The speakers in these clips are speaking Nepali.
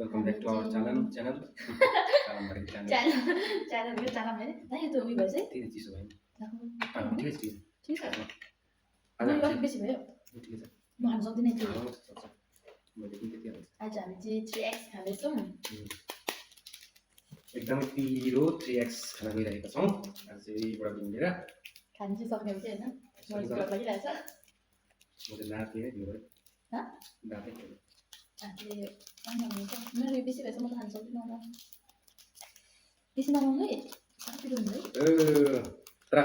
Welcome back to our channel. Salam bagi channel. Channel itu channel ini. Nah itu lebih baik. Tidak sih soalnya. Aku Tidak sih. tidak. Ada Aku lebih sih ya. Tidak. Mau handsome ini tuh. Mau jadi kita. Aja nih 3x kali tuh. एकदमै पिरो 3x खाना गइरहेको छौँ आज चाहिँ एउटा भिन्डेर 간지 सक्ने हुन्छ हैन म स्कुल लागिरहेछ म चाहिँ नाथे है दियो ह नाथे अहिले अनि हुन्छ मेरो यो बेसी भएछ म त खान सक्दिनँ होला बेसी नमाउनु है कति रुनु है त्रा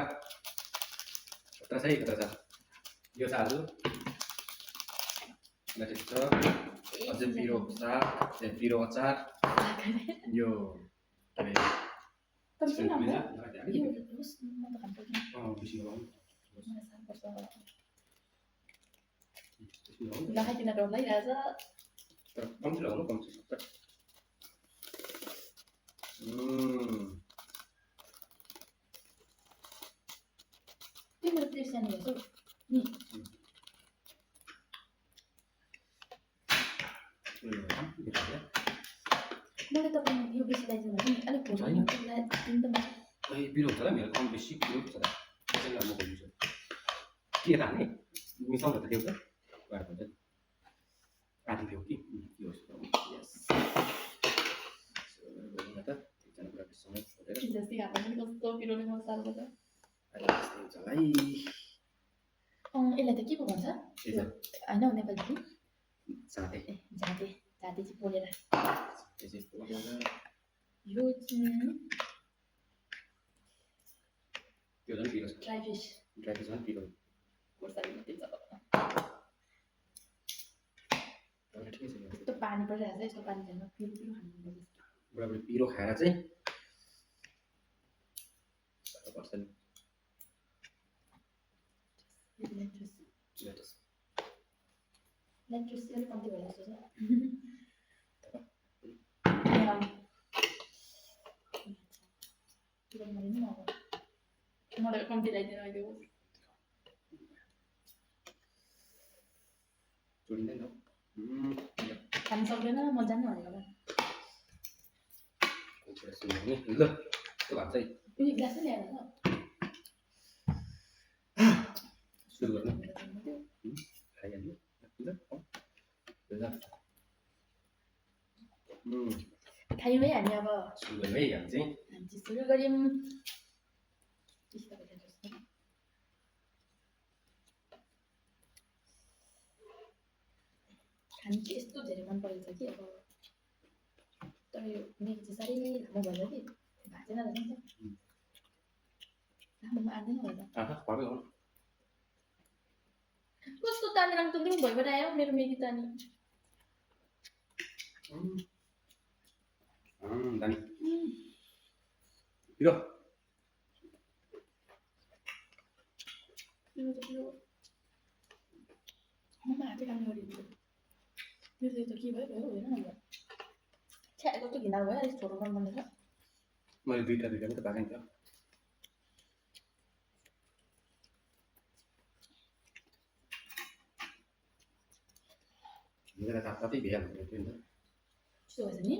त्रा चाहिँ कता छ यो छ आज नाथे छ अझै पिरो साग पिरो अचार यो tapi sih namanya iya terus mau tekan lagi oh bisa banget lah hai tina dong lagi rasa kamu sudah ngomong kamu sudah ini menurut dia sih nih tuh nih मैले तपाईँ यो बेसी ल्याइदिनु भने अलिक भोलि ल्याइदिनु त ए पिरो हुन्छ होला मेरो कम बेसी पिरो छ त्यसैले म भन्छु के राख्ने मिसाउँदा त देऊ त भएर हुन्छ आधी देऊ कि यो यस त एकजना कुरासँग सोधेर जस्तै हाल्नु पनि कस्तो पिरोले मसाला गर्छ अहिले त्यस्तै हुन्छ है यसलाई त के पो भन्छ हैन नेपाली जाते जाते जाते चाहिँ पोलेर यो त्यो झन् पिरो छ ड्राई फिस झन् पिरो खोर्सानी मात्रै छ ठिकै छ यस्तो पानी परिरहेको छ यस्तो पानी छैन पिरो पिरो खानु बुढाबुढी पिरो खाएर चाहिँ पर्छ नि लेट्रेस अलिक कम्ती भयो जस्तो छ मलाई कम्ती ल्याइदिनु अहिले जोडिँदैन खानु सक्दैन म जान्नु भनेको ल त्यो भात चाहिँ उयो ग्लास पनि ल्याएर सुरु गर्नु खाइहाल्नु खायौँ है हामी अब सुरु गरौँ है हामी चाहिँ सुरु गऱ्यौँ खानु चाहिँ यस्तो धेरै मन परेको छ कि अब तर यो मेरो चाहिँ साह्रै लामो भयो कि भाँचेन रहेछ लामोमा आँट्दैन होला कस्तो तानी राङटुङ भइबाट आयो मेरो मेगी तानी दानी पिरो ममा हातै काम गरिदिन्छु मेरो त के भयो भयो होइन अब छ्या कस्तो घिनाल भयो अलिक छोटो गर्नु पर्ने छ मैले दुईटा पनि त भागेँ थियो मेरा तातै भइहाल्यो त्यो नि त्यस्तो भएछ नि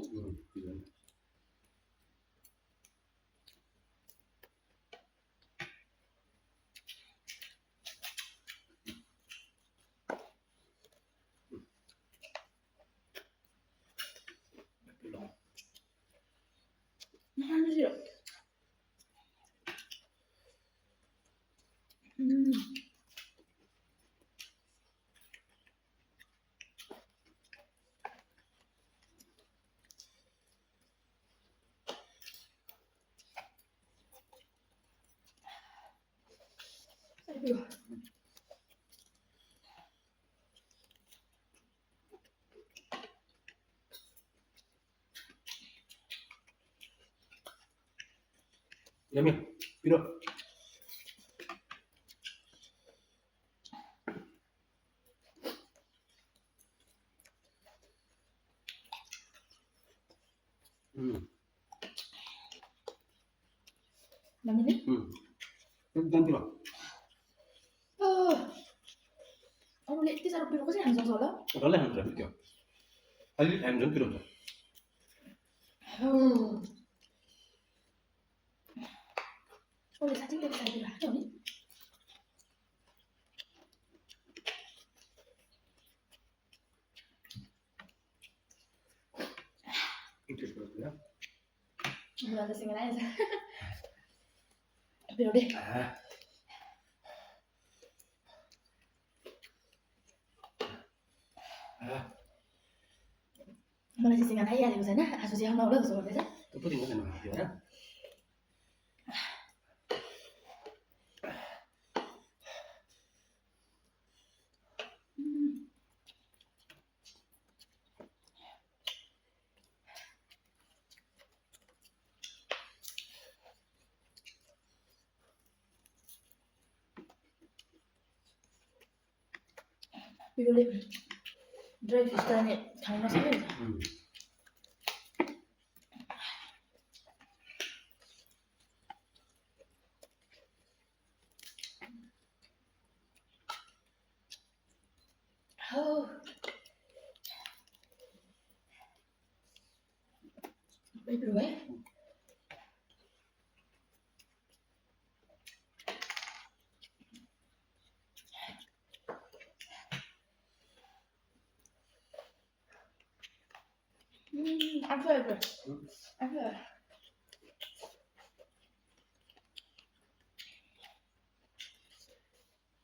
Yummy, Piro. Namanya? Dan Piro. Aku lihat itu sarap Piro kasi handsome soalnya. Soalnya handsome Piro. Ali handsome Piro. 아유. 원래 사진 때문에 사람들이 하지 않니? 이렇게 그렇고요. Bulan tersinggung aja. Biar deh. Mana sisingan aja di sana. Asus yang mau lah soalnya. Itu pun tinggal sama dia. Biar deh. Dry fish tanya. Kamu masih ada? Oh. Biar deh. Ăn phơi rồi. Ăn phơi.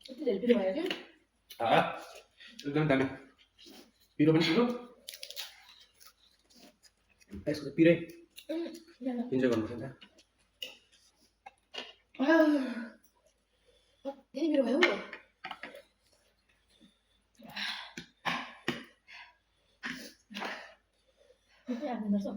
Itu dari biru aja. Dame. Piro ben piro? Adesso pire. Jangan. Pinja con senta. Ini biru aja. Ini ăn bener so.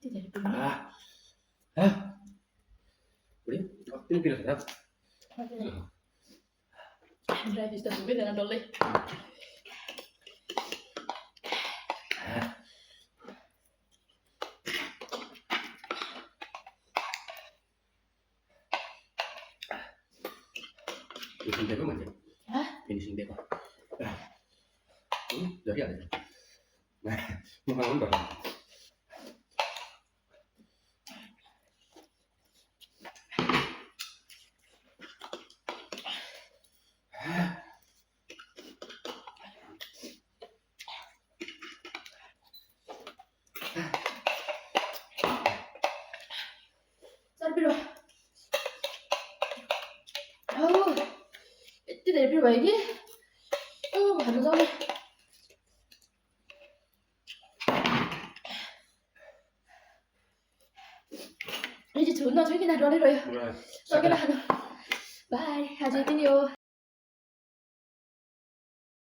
Itu dari biru. Udah, ini piro sedap. Dry fish tapi dengan dolly. Finishing deko mana? Hah? Finishing deko. Dari ada. Nah, mau berapa? biru. Itu dari biru lagi. Aduh soalnya. 이제 존나 저기 나 러리러요. 그래. 저기 나. 바이. 아주 이tinho.